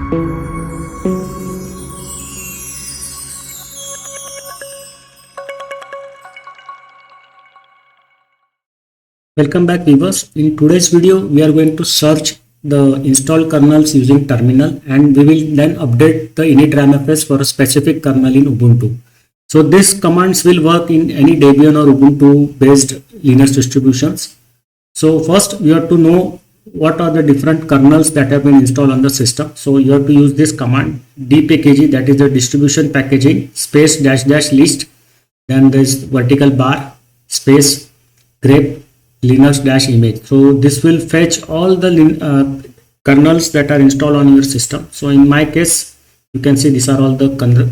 Welcome back viewers. In today's video we are going to search the install kernels using terminal, and we will then update the initramfs for a specific kernel in Ubuntu. So these commands will work in any Debian or Ubuntu based Linux distributions. So first you have to know what are the different kernels that have been installed on the system. So you have to use this command dpkg, that is the distribution packaging space -- list, then there is vertical bar space grep linux-image. So this will fetch all the kernels that are installed on your system. So in my case you can see these are all the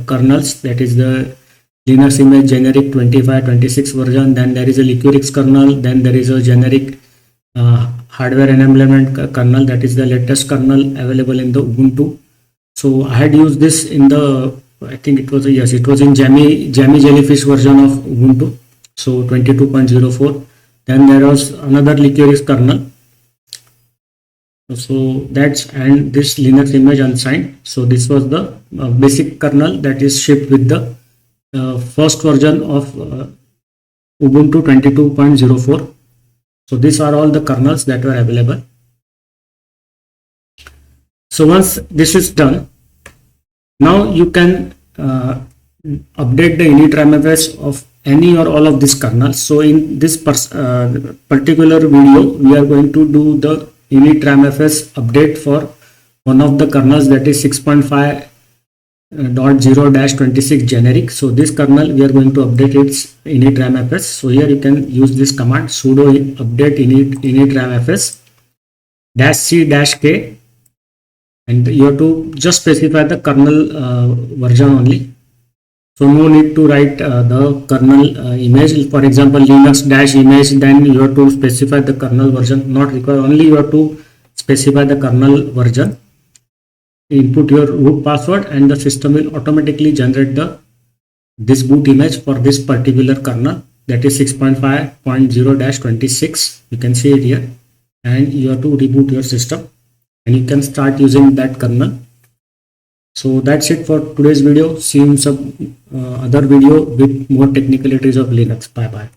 kernels, that is the Linux image generic 25-26 version, then there is a liquorix kernel, then there is a generic hardware enablement kernel, that is the latest kernel available in the Ubuntu. So I had used this in the, I think it was in Jammy Jellyfish version of Ubuntu, so 22.04. Then there was another liquorix kernel, so that's, and this Linux image unsigned. So this was the basic kernel that is shipped with the first version of Ubuntu 22.04. so these are all the kernels that were available. So once this is done, now you can update the initramfs of any or all of these kernels. So in this particular video we are going to do the initramfs update for one of the kernels, that is 6.5.0-26 generic. So this kernel we are going to update its initramfs. So here you can use this command sudo update-initramfs -c-k, and you have to just specify the kernel version only. So no need to write the kernel image, for example linux-image, then you have to specify the kernel version, not required. Only you have to specify the kernel version, input your root password, and the system will automatically generate this boot image for this particular kernel, that is 6.5.0-26. you can see it here, and you have to reboot your system and you can start using that kernel. So that's it for today's video. See you in some other video with more technicalities of Linux. Bye bye.